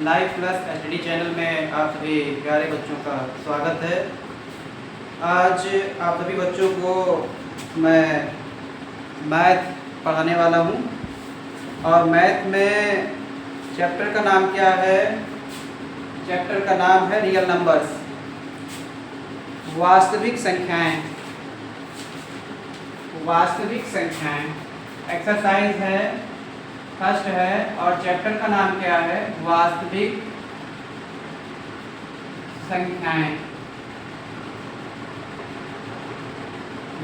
Live plus HD channel में आप सभी प्यारे बच्चों का स्वागत है। आज आप सभी बच्चों को मैं मैथ पढ़ाने वाला हूँ और मैथ में चैप्टर का नाम क्या है? चैप्टर का नाम है रियल नंबर्स, वास्तविक संख्याएं। वास्तविक संख्याएं एक्सरसाइज है, फर्स्ट है और चैप्टर का नाम क्या है? वास्तविक संख्याएं।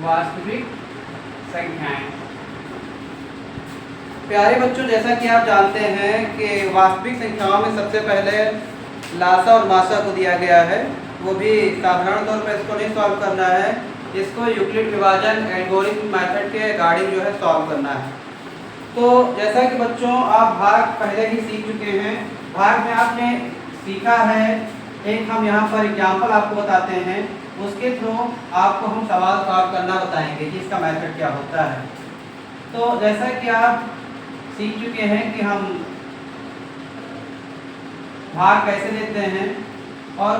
वास्तविक संख्याएं। प्यारे बच्चों, जैसा कि आप जानते हैं कि वास्तविक संख्याओं में सबसे पहले लासा और मासा को दिया गया है, वो भी साधारण तौर पर इसको नहीं सॉल्व करना है, इसको यूक्लिड विभाजन एल्गोरिथम मेथड के अकॉर्डिंग जो है सॉल्व करना है। तो जैसा कि बच्चों आप भाग पहले ही सीख चुके हैं, भाग में आपने सीखा है, एक हम यहाँ पर एग्जाम्पल आपको बताते हैं, उसके थ्रू आपको हम सवाल सॉल्व करना बताएंगे कि इसका मेथड क्या होता है। तो जैसा कि आप सीख चुके हैं कि हम भाग कैसे लेते हैं और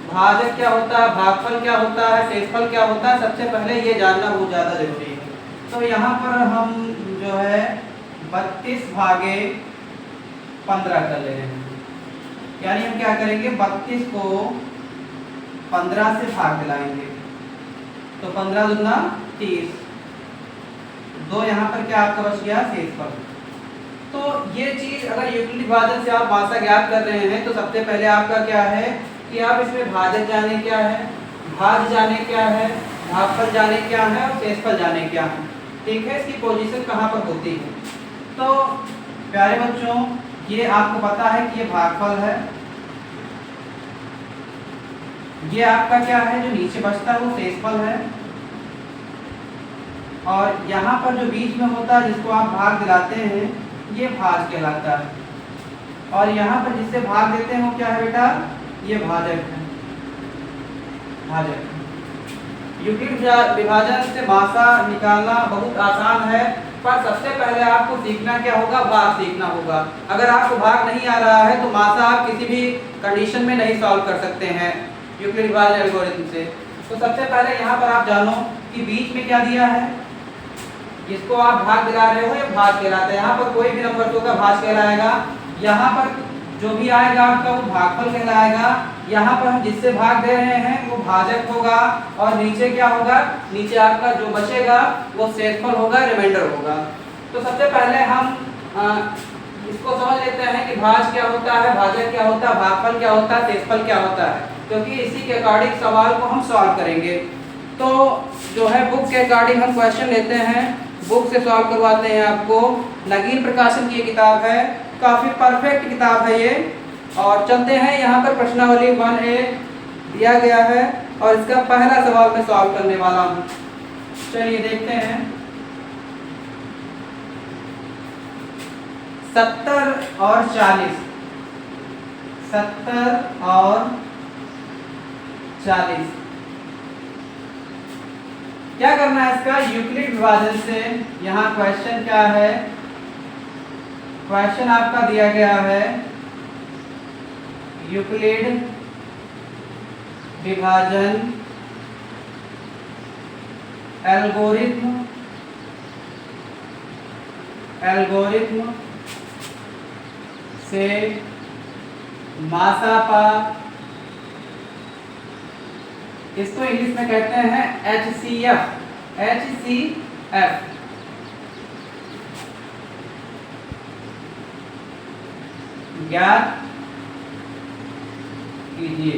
भाजक क्या होता है, भागफल क्या होता है, शेषफल क्या होता है, सबसे पहले ये जानना बहुत ज़्यादा जरूरी है। तो यहाँ पर हम जो है 32 भागे 15 कर ले रहे हैं, यानी हम क्या करेंगे, 32 को 15 से भाग दिलाएंगे तो 15 दूना 30, 2 यहाँ पर क्या आपका बच गया, शेषफल। तो ये चीज अगर यूक्लिड विभाजन से आप मासा ज्ञात कर रहे हैं तो सबसे पहले आपका क्या है कि आप इसमें भाजक जाने क्या है, भाज जाने क्या है, भागफल जाने क्या है और शेषफल जाने क्या है। ठीक है, इसकी पोजीशन कहाँ पर होती है। तो प्यारे बच्चों, ये आपको पता है कि ये भागफल है, ये आपका क्या है जो नीचे बचता है वो शेषफल है, और यहाँ पर जो बीच में होता है जिसको आप भाग दिलाते हैं ये भाज कहलाता है, और यहाँ पर जिससे भाग देते हैं वो क्या है बेटा, ये भाजक है। भाजक यूक्लिड विभाजन से मासा निकालना बहुत आसान है, पर सबसे पहले आपको सीखना क्या होगा, भाग सीखना होगा। अगर आपको भाग नहीं आ रहा है तो मासा आप किसी भी कंडीशन में नहीं सॉल्व कर सकते हैं यूक्लिड विभाजन एल्गोरिथम से। तो सबसे पहले यहाँ पर आप जानो कि बीच में क्या दिया है, जिसको आप भाग दिला रहे हो ये भाज कहलाता है। यहाँ पर कोई भी नंबर होगा भाज कहलाएगा, यहाँ पर जो भी आएगा आपका वो भागफल कहलाएगा, यहाँ पर हम जिससे भाग दे रहे हैं वो भाजक होगा, और नीचे क्या होगा, नीचे आपका जो बचेगा वो शेषफल होगा, रिमाइंडर होगा। तो सबसे पहले हम इसको समझ लेते हैं कि भाज क्या होता है, भाजक क्या होता है, भागफल क्या होता है, शेषफल क्या होता है, क्योंकि इसी के अकॉर्डिंग सवाल को हम सॉल्व करेंगे। तो जो है बुक के अकॉर्डिंग हम क्वेश्चन लेते हैं, बुक से सॉल्व करवाते हैं आपको। नगीन प्रकाशन की किताब है, काफ़ी परफेक्ट किताब है ये। और चलते हैं, यहाँ पर प्रश्नावली 1A दिया गया है और इसका पहला सवाल मैं सॉल्व करने वाला हूँ। चलिए देखते हैं। 70 और 40, 70 और 40 क्या करना है इसका, यूक्लिड विभाजन से। यहाँ क्वेश्चन क्या है, क्वेश्चन आपका दिया गया है यूक्लिड विभाजन एल्गोरिथम से मासा पा, इसको इंग्लिश में कहते हैं HCF ज्ञात कीजिए।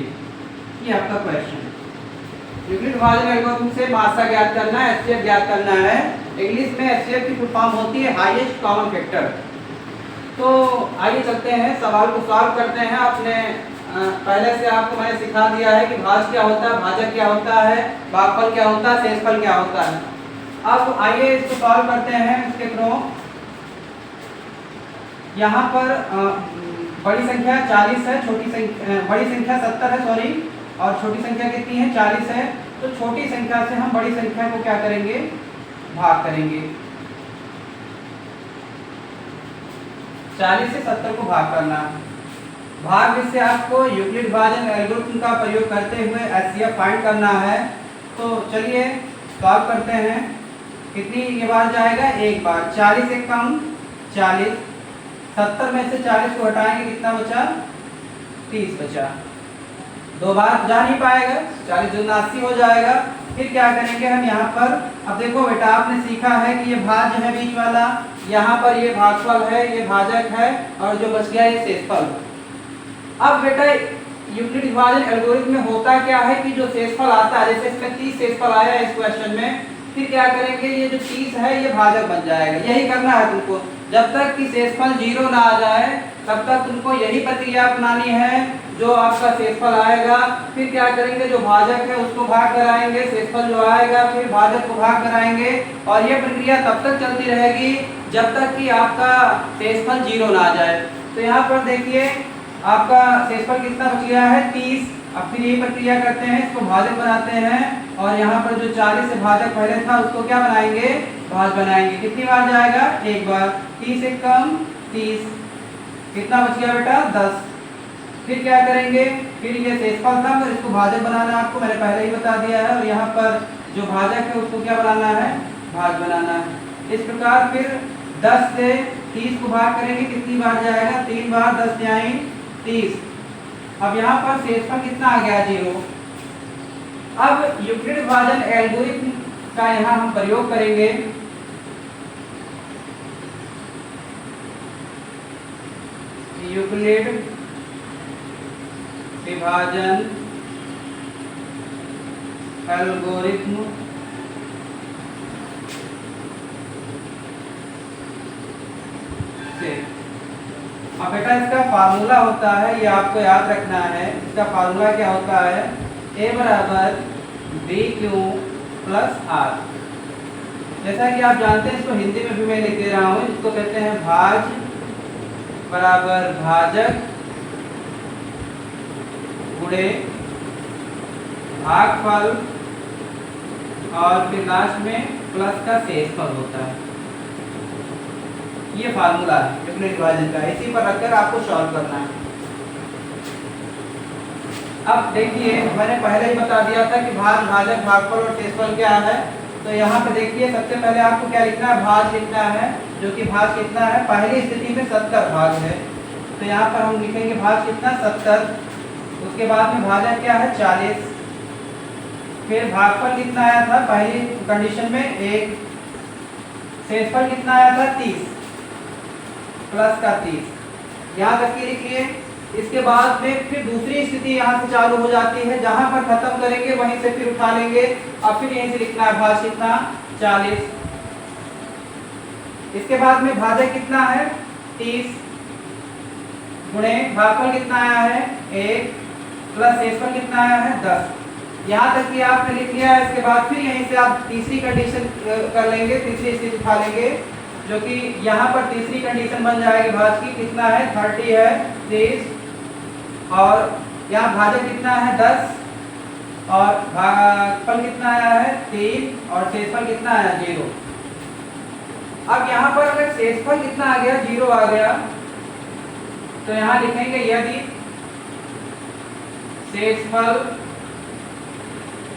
ये आपका क्वेश्चन है। यूक्लिड विभाजन एल्गोरिथम से मासा ज्ञात करना है, HCF ज्ञात करना है। इंग्लिश में HCF की फुल फॉर्म होती है हाईएस्ट कॉमन फैक्टर। तो आइए चलते हैं, सवाल को सॉल्व करते हैं। आपने पहले से आपको मैंने सिखा दिया है कि भाज क्या होता है, भाजक क्या होता है, भागफल क्या होता है, शेषफल क्या होता है। अब आइए इसको सॉल्व करते हैं इसके थ्रू। यहाँ पर बड़ी संख्या 40 है, छोटी संख्या बड़ी संख्या 70 है सॉरी, और छोटी संख्या कितनी है, 40 है। तो छोटी संख्या से हम बड़ी संख्या को क्या करेंगे, भाग करेंगे। 40 से 70 को भाग करना है। भाग जिससे आपको यूक्लिड विभाजन एल्गोरिथ्म का प्रयोग करते हुए एचसीएफ फाइंड करना है। तो चलिए सॉल्व करते हैं। कितनी ये बार जाएगा? एक बार। 40 से कम 40, 70 में से 40 को हटाएंगे, कितना बचा? 30 बचा। दो बार जा नहीं पाएगा, 40 दूना 80 हो जाएगा। फिर क्या करेंगे हम यहाँ पर? अब देखो बेटा, आपने सीखा है कि ये भाज्य है बीच वाला, यहाँ पर ये भागफल है, ये भाजक है, और जो बच गया ये शेषफल। अब बेटा यूक्लिड विभाजन एल्गोरिथ्म में होता क्या है कि जो शेषफल आता है, जैसे इसमें 30 शेषफल आया इस क्वेश्चन में, फिर क्या करेंगे? ये जो 30 है ये भाजक बन जाएगा। यही करना है तुमको। जब तक कि शेषफल 0 ना आ जाए तब तक तुमको यही प्रक्रिया अपनानी है। जो आपका शेषफल आएगा, फिर क्या करेंगे? जो भाजक है उसको भाग कराएंगे, शेषफल जो आएगा फिर भाजक को भाग कराएंगे, और ये प्रक्रिया तब तक चलती रहेगी जब तक कि आपका शेषफल 0 ना आ जाए। तो यहाँ पर देखिए आपका शेषफल कितना बच गया है? 30। अब फिर यही प्रक्रिया करते हैं, इसको भाजक बनाते हैं, और यहाँ पर जो 40 से भाजक पहले था उसको क्या बनाएंगे? भाज बनाएंगे। कितनी बार जाएगा? एक बार। 30 से कम 30, कितना बच गया बेटा? 10। फिर क्या करेंगे? फिर ये शेषफल था, फिर इसको भाजक बनाना है आपको, मैंने पहले ही बता दिया है, और यहाँ पर जो भाजक है उसको क्या बनाना है? भाज बनाना है। इस प्रकार फिर 10 से 30 को भाग करेंगे, कितनी बार जाएगा? 3 बार। 10 जाएं 30। अब यहाँ पर शेषफल कितना आ गया? 0। अब यूक्लिड विभाजन एल्गोरिथ्म का यहाँ हम प्रयोग करेंगे। यूक्लिड विभाजन एल्गोरिथ्म से। अब बेटा इसका फार्मूला होता है, ये आपको याद रखना है। इसका फार्मूला क्या होता है? A बराबर BQ प्लस R। जैसा कि आप जानते हैं, इसको हिंदी में भी मैं लिख दे रहा हूँ। इसको कहते हैं भाज बराबर भाजक गुणे भागफल, और फिर लास्ट में प्लस का शेषफल होता है। ये फार्मूला है यूक्लिड विभाजन का। इसी पर रखकर आपको सॉल्व करना है। अब देखिए, मैंने पहले ही बता दिया था कि भाज, भाजक, भागफल और शेषफल क्या है। तो यहाँ पे देखिए, सबसे पहले आपको क्या लिखना है? भाज लिखना है, जो कि भाज कितना है? पहली स्थिति में 70 भाग है, तो यहाँ पर हम लिखेंगे भाज कितना? 70। उसके बाद में भाजक क्या है? 40। फिर भागफल कितना आया था पहली कंडीशन में? 1। शेषफल कितना आया था? 30 प्लस का 30। यहाँ तक की लिखिए। इसके बाद में फिर दूसरी स्थिति यहाँ से चालू हो जाती है, जहां पर खत्म करेंगे वहीं से फिर उठा लेंगे। अब फिर यहीं से लिखना है भाज कितना? 40। इसके बाद में भाजक कितना है? 30 गुणे भागफल कितना आया है? 1 प्लस शेषफल कितना आया है? 10। यहाँ तक कि आपने लिख लिया है। इसके बाद फिर यहीं से आप तीसरी कंडीशन कर लेंगे, तीसरी स्थिति उठा लेंगे, जो कि यहाँ पर तीसरी कंडीशन बन जाएगी भाज की। कितना है? 30 है, 30, और यहाँ भाजक कितना है? 10, और भागफल कितना आया है? 3, और शेषफल कितना आया? 0। अब यहाँ पर अगर शेषफल कितना आ गया? 0 आ गया, तो यहाँ लिखेंगे यदि शेषफल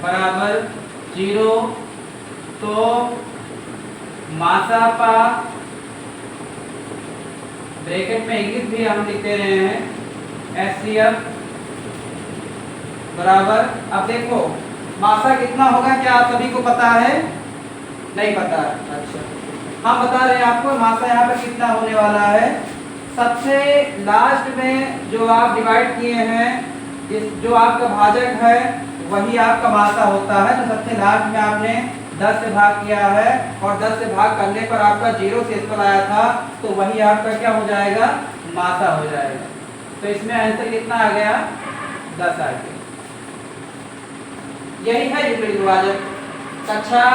बराबर 0 तो मासापा, ब्रैकेट में इंगित भी हम लिख दे रहे हैं, HCF बराबर। अब देखो मासा कितना होगा, क्या आप सभी को पता है? नहीं पता? अच्छा, हम बता रहे हैं आपको मासा यहाँ पर कितना होने वाला है। सबसे लास्ट में जो आप डिवाइड किए हैं, जो आपका भाजक है वही आपका मासा होता है। तो सबसे लास्ट में आपने 10 से भाग किया है, और 10 से भाग करने पर आपका 0 शेषफल आया था, तो वही आपका क्या हो जाएगा? मासा हो जाएगा। तो इसमें आंसर कितना आ गया? 10 आ गया। यही है यूक्लिड विभाजक। कक्षा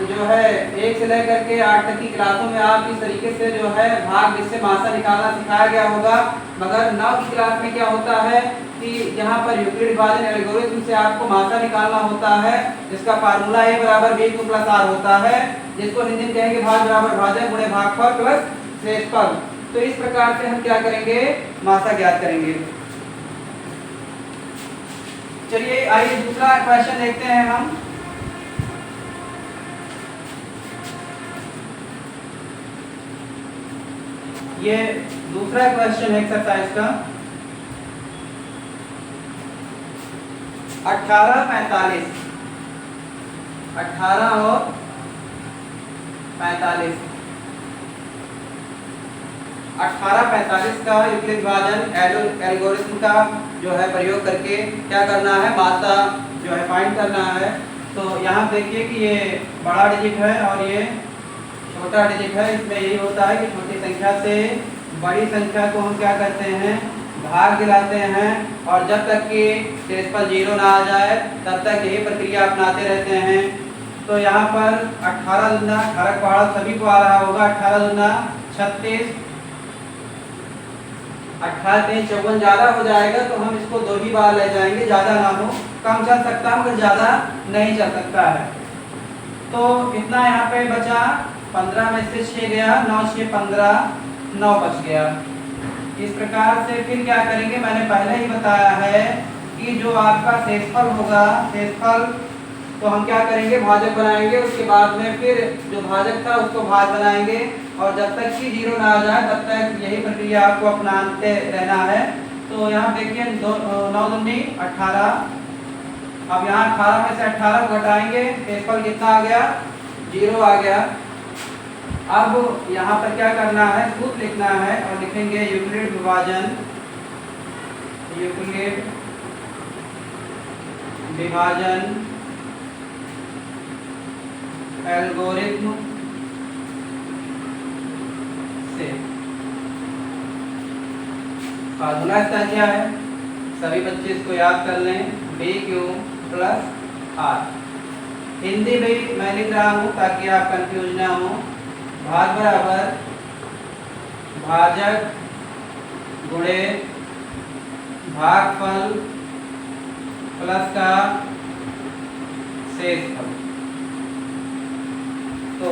जो है 1 से लेकर के 8 तक की क्लासों में आप इस तरीके से जो है भाग जिससे मासा निकालना सिखाया गया होगा। मगर 9 की क्लास में क्या होता है कि यहाँ पर यूक्लिड विभाजन एल्गोरिथ्म से आपको मासा निकालना होता है, जिसका फार्मूला A बराबर BQ प्लस R होता है, जिसको हिंदी में कहेंगे भाज बराबर भाजक गुणे भागफल प्लस शेषफल। तो इस प्रकार से हम क्या करेंगे? मासा ज्ञात करेंगे। चलिए आइए दूसरा क्वेश्चन देखते हैं हम। ये दूसरा क्वेश्चन एक्सरसाइज का 18-45 18 और 45 18-45 का यूक्लिड विभाजन एल्गोरिथम का जो है प्रयोग करके क्या करना है, मात्रा जो है फाइंड करना है। तो यहाँ देखिए कि ये बड़ा डिजिट है और ये छोटा डिजिट है। इसमें यही होता है कि छोटी संख्या से बड़ी संख्या को हम क्या करते हैं, भाग दिलाते हैं, और जब तक कि डेसिमल 0 ना आ जाए तब तक यही प्रक्रिया अपनाते रहते हैं। तो यहाँ पर 18 दूना 18 पहाड़ा सभी को आ रहा होगा, 18 दूना 36, 18 3 54 ज़्यादा हो जाएगा तो हम इसको 2 ही बार ले जाएंगे, ज़्यादा ना हो, कम चल सकता है मगर ज़्यादा नहीं चल सकता है। तो इतना यहाँ पे बचा, 15 में से 6 गया, 9 6 15, 9 बच गया। इस प्रकार से फिर क्या करेंगे, मैंने पहले ही बताया है कि जो आपका शेषफल होगा, शेषफल तो हम क्या करेंगे, भाजक बनाएंगे, उसके बाद में फिर जो भाजक था उसको भाग बनाएंगे, और जब तक कि 0 ना आ जाए तब तक यही प्रक्रिया आपको अपनाते रहना है। तो यहाँ देखिए 9 दूनी 18, अब यहाँ 18 में से 18 को घटाएंगे, शेषफल कितना आ गया, 0 आ गया। अब यहाँ पर क्या करना है, सूत्र लिखना है और लिखेंगे यूक्लिड विभाजन, यूक्लिड विभाजन एल्गोरिथम से। फार्मूला इसका क्या है, सभी बच्चे इसको याद कर लें, BQ + R। हिंदी में मैं लिख रहा हूँ ताकि आप कंफ्यूज ना हो। भाग बराबर भाजक गुणे भागफल प्लस का शेषफल। तो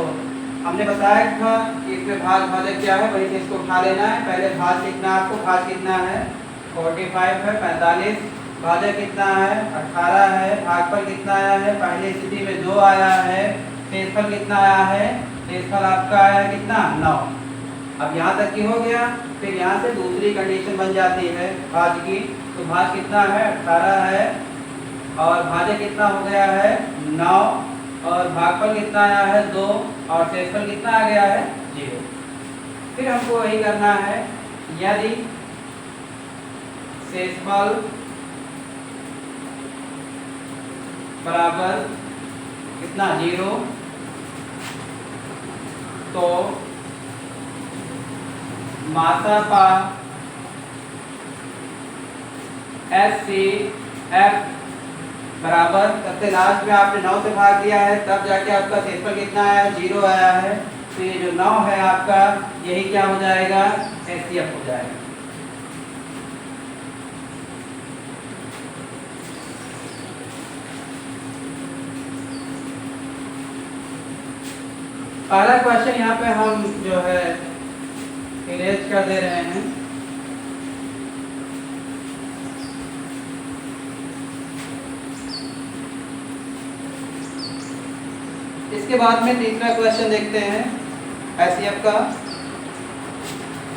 हमने बताया था कि इसमें भाग भाजक क्या है, वही से इसको उठा लेना है। पहले भाग लिखना है आपको, भाग कितना है 45 है, 45, भाजक कितना है 18 है, भागफल कितना आया है, पहली स्थिति में 2 आया है, शेषफल कितना आया है, शेषफल आपका आया है कितना 9। अब यहाँ तक की हो गया, फिर यहाँ से दूसरी कंडीशन बन जाती है भाज की। तो भाज कितना है 18 है, और भाजक कितना हो गया है 9, और भागफल कितना आया है 2, और शेषफल कितना आ गया है 0। फिर हमको वही करना है, यदि शेषफल बराबर कितना 0, तो मात्रा पा SCF बराबर, सबसे लास्ट में आपने 9 से भाग दिया है, तब जाके आपका शेषफल कितना आया है 0 आया है। तो ये जो 9 है आपका, यही क्या हो जाएगा, SCF हो जाएगा। पहला क्वेश्चन यहाँ पे हम जो है इरेज कर दे रहे हैं। इसके बाद में तीसरा क्वेश्चन देखते हैं SCF का।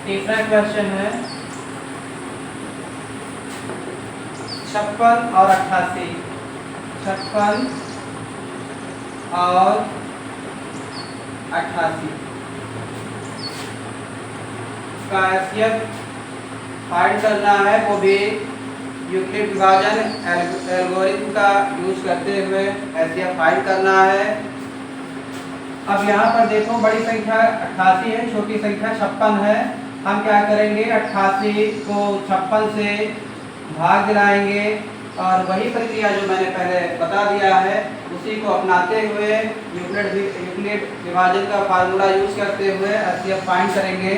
तीसरा क्वेश्चन है 56 और 88, 56 और 88 का SCF फाइंड करना है, वो भी यूक्लिड विभाजन एल्गोरिथम का यूज करते हुए SCF फाइंड करना है। अब यहाँ पर देखो, बड़ी संख्या 88 है, छोटी संख्या 56 है। हम क्या करेंगे, 88 को 56 से भाग दिलाएंगे, और वही प्रक्रिया जो मैंने पहले बता दिया है उसी को अपनाते हुए यूक्लिड विभाजन का फार्मूला यूज करते हुए SCF फाइंड करेंगे।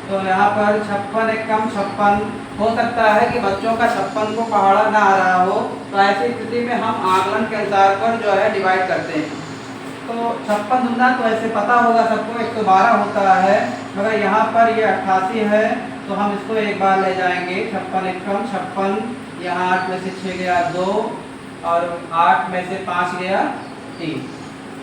तो यहाँ पर 56 एक कम 56, हो सकता है कि बच्चों का 56 को पहाड़ा ना आ रहा हो, तो ऐसी स्थिति में हम आकलन के अनुसार पर जो है डिवाइड करते हैं। तो 56 दूना तो ऐसे पता होगा सबको 112 होता है, मगर यहाँ पर ये 88 है, तो हम इसको एक बार ले जाएंगे। 56 एक कम 56, यहाँ 8 में से 6 गया 2, और 8 में से 5 गया 3,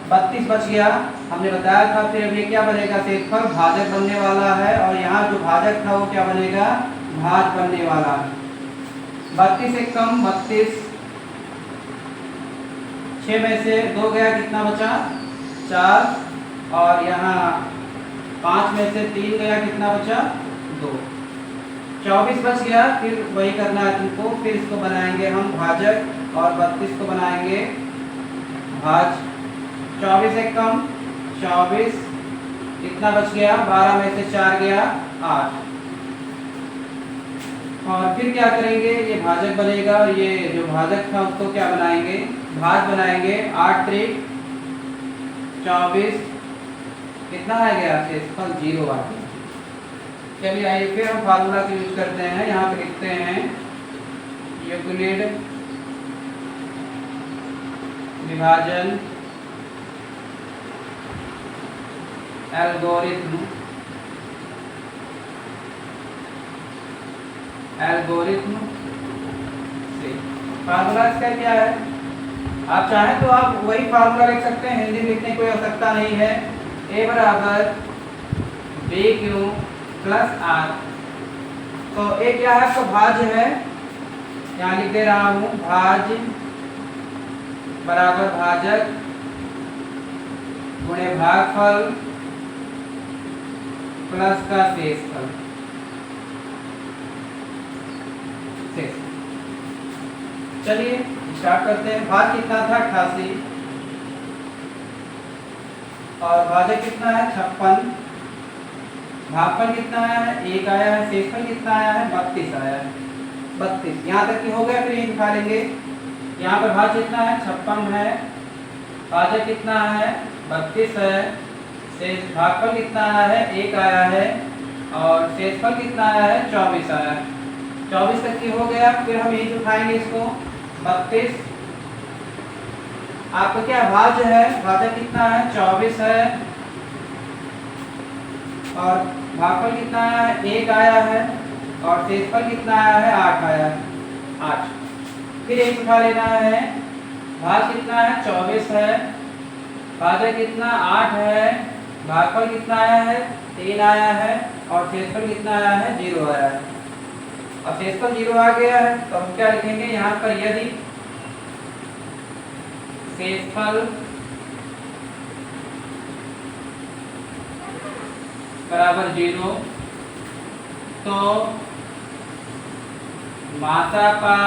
32 बच गया। हमने बताया था फिर अब ये क्या बनेगा, शेषफल भाजक बनने वाला है और यहाँ जो भाजक था वो क्या बनेगा, भाज बनने वाला है। 32 एक कम 32, 6 में से 2 गया, कितना बचा 4, और यहाँ 5 में से 3 गया, कितना बचा 2, 24 बच गया। फिर वही करना है तुमको, फिर इसको बनाएंगे हम भाजक और 32 को बनाएंगे भाज। 24 एक कम 24, कितना बच गया, 12 में से 4 गया 8, और फिर क्या करेंगे, ये भाजक बनेगा और ये जो भाजक था उसको क्या बनाएंगे, भाज बनाएंगे। 8 त्रिक 24, कितना आ गया, शेषफल 0 आ गया। चलिए आइए फिर हम फार्मूला को यूज करते हैं। यहाँ पे लिखते हैं यूक्लिड विभाजन एल्गोरिथम से फार्मूला इसका क्या है, आप चाहें तो आप वही फार्मूला लिख सकते हैं, हिंदी में लिखने की कोई आवश्यकता नहीं है। A बराबर BQ प्लस R, तो A क्या है, आपका भाज है, यहाँ लिख दे रहा हूँ भाज बराबर भाजक गुणे भागफल प्लस का शेषफल। चलिए स्टार्ट करते हैं। भाज कितना था 88 और भाजक कितना है 56, भागफल कितना आया है 1 आया है, शेषफल कितना आया है 32 आया है, 32 यहाँ तक की हो गया। फिर ये दिखा लेंगे, यहाँ पर भाज कितना है 56 है, भाजक कितना है 32 है, शेष भागफल कितना आया है 1 आया है, और शेषफल कितना आया है 24 आया है। 24 तक की हो गया। फिर हम यही उठाएंगे इसको 32, आपका क्या भाज है, भाजक कितना है 24 है, और भागफल कितना आया है 1 आया है, और शेषफल कितना आया है 8 आया है, 8। फिर एक उठा लेना है, भाज कितना है 24 है, भाजक कितना 8 है, भागफल कितना आया है 3 आया है, और शेषफल कितना आया है 0 आया है। अब शेषफल 0 आ गया है तो हम क्या लिखेंगे, यहाँ पर यदि शेषफल बराबर 0 तो मात्रा का,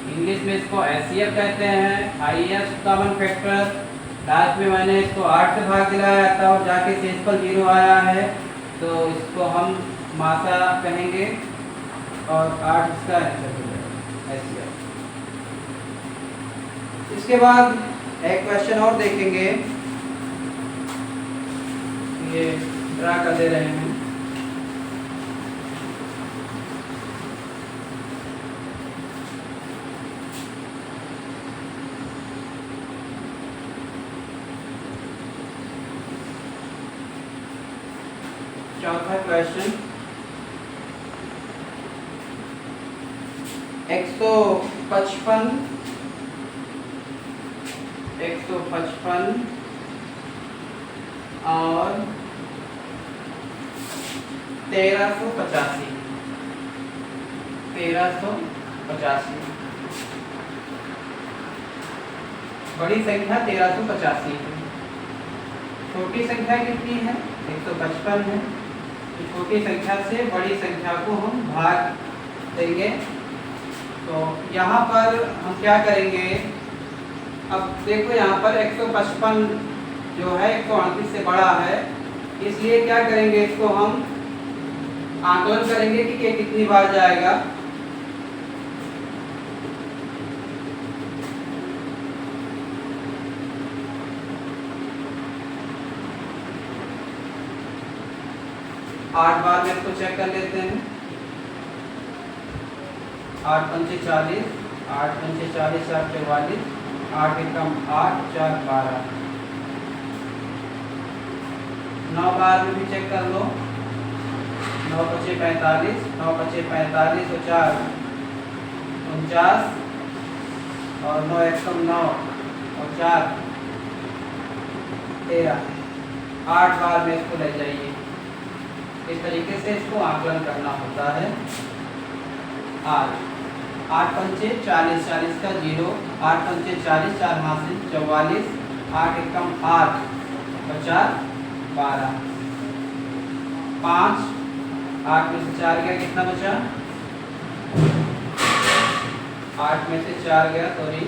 इंग्लिश में इसको HCF कहते हैं, हाईएस्ट कॉमन फैक्टर। लास्ट में मैंने इसको 8 से भाग दिलाया तब जाके शेषफल 0 आया है, तो इसको हम मात्रा कहेंगे और 8 इसका आंसर हो जाएगा HCF। इसके बाद एक क्वेश्चन और देखेंगे, ये ड्रा कर दे रहे हैं। चौथा क्वेश्चन, 155 और 1385, बड़ी संख्या 1385 है, छोटी संख्या कितनी है 155 है। तो छोटी संख्या से बड़ी संख्या को हम भाग देंगे। तो यहाँ पर हम क्या करेंगे, अब देखो यहाँ पर 155 जो है 138 से बड़ा है, इसलिए क्या करेंगे, इसको हम आकलन करेंगे कि ये कितनी बार जाएगा। आठ बार में इसको चेक कर लेते हैं। 8 पंचे 40, 8 पंचे 40, 4 44, 8 एकम 8, 4 12। 9 बार में भी चेक कर लो। 9 पचे 45, 9 पचे 45 और 4 49, और 9 एक 9 और 4 13, 8 बार में इसको ले जाइए। इस तरीके से इसको आकलन करना होता है। 8 पंचे 40, 40 का 0, 8 पंचे 40, 4 हासिल 44, 8 एकम 8 और 4 12, 5, 8 में से 4 गया, कितना बचा? 8 में से 4 गया, सॉरी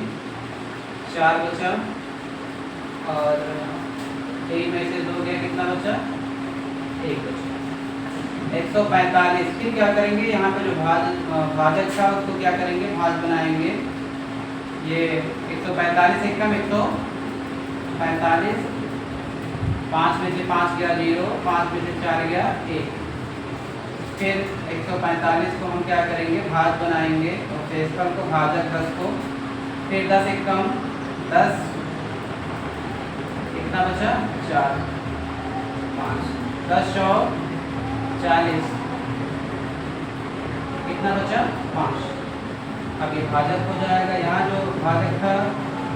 4 बचा, और 3 में से 2 गया, कितना बचा? 1 बचा। 145। फिर क्या करेंगे, यहाँ पे जो भाजक था उसको क्या करेंगे, भाज बनाएंगे। ये 145 एकम 145, 5 में से 5 गया 0, 5 में से 4 गया 1। फिर 145 को हम क्या करेंगे, भाज बनाएंगे और शेषफल को भाजक 10 को। फिर 10 एकम 10, कितना बचा? 4, 5, 10 और 40, कितना बचा? 5। अब ये भाजक हो जाएगा। यहाँ जो भाजक था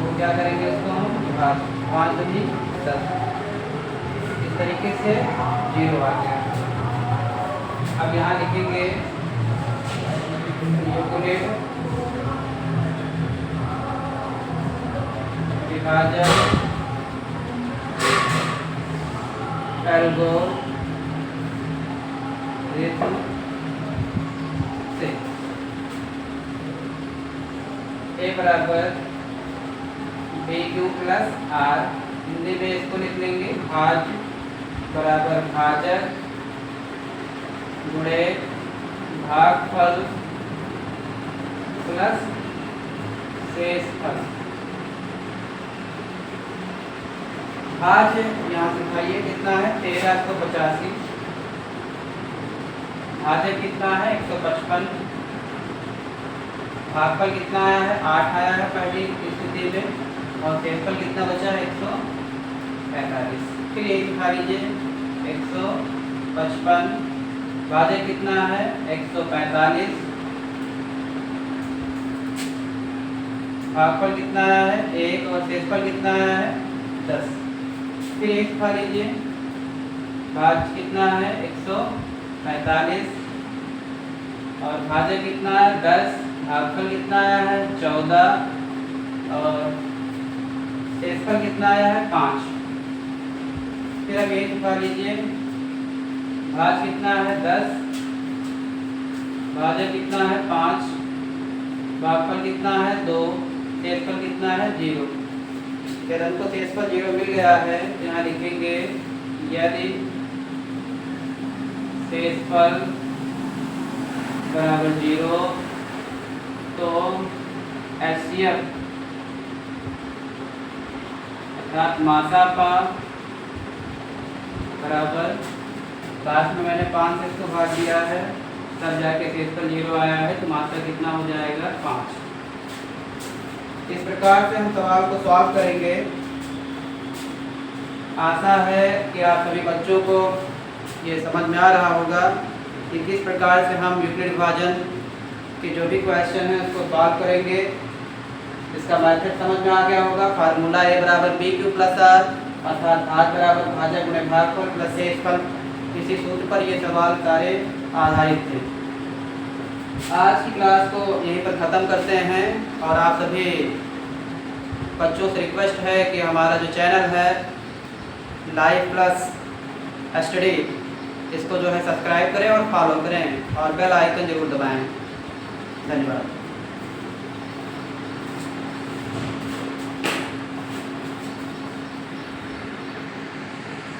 वो क्या करेंगे, उसको हम विभाज, 5 दूनी 10, इस तरीके से 0 आ गया। अब यहाँ लिखेंगे यूक्लिड विभाजक एल्गोरिथम से A बराबर BQ प्लस R, हिंदी में इसको लिख लेंगे भाज बराबर भाजक गुणे भागफल प्लस शेषफल। भाज यहाँ से खाइए कितना है, 1385, भाजक कितना है 155, भागफल कितना आया है 8 आया है पहली स्थिति में, और शेषफल कितना बचा है 145। फिर ये दिखा लीजिए 155, भाजक कितना है 145, भागफल कितना आया है 1 और शेषफल कितना आया है 10। फिर एक खा लीजिए, भाज कितना है 145 और भाजक कितना है 10, भागफल कितना आया है 14 और शेषफल कितना आया है 5। फिर अब एक खा लीजिए, भाज कितना है 10, भाजक कितना है 5, भागफल कितना है 2, शेषफल कितना है 0। फिर हमको शेषफल 0 मिल गया है, यहाँ लिखेंगे यदि शेषफल बराबर 0 तो HCF अर्थात मासापा बराबर, लास्ट में मैंने 5 से इसको भाग दिया है, तब जाके शेषफल 0 आया है, तो मात्रा कितना हो जाएगा 5। इस प्रकार से हम सवाल को सॉल्व करेंगे। आशा है कि आप सभी बच्चों को ये समझ में आ रहा होगा कि किस प्रकार से हम यूक्लिड विभाजन के जो भी क्वेश्चन है उसको सॉल्व करेंगे। इसका मेथड समझ में आ गया होगा। फार्मूला A बराबर BQ प्लस R, अर्थात भाज बराबर भाजक गुणे भागफल प्लस शेषफल, इसी सूत्र पर ये सवाल सारे आधारित थे। आज की क्लास को यहीं पर ख़त्म करते हैं और आप सभी बच्चों से रिक्वेस्ट है कि हमारा जो चैनल है लाइव प्लस स्टडी, इसको जो है सब्सक्राइब करें और फॉलो करें और बेल आइकन जरूर दबाएं। धन्यवाद।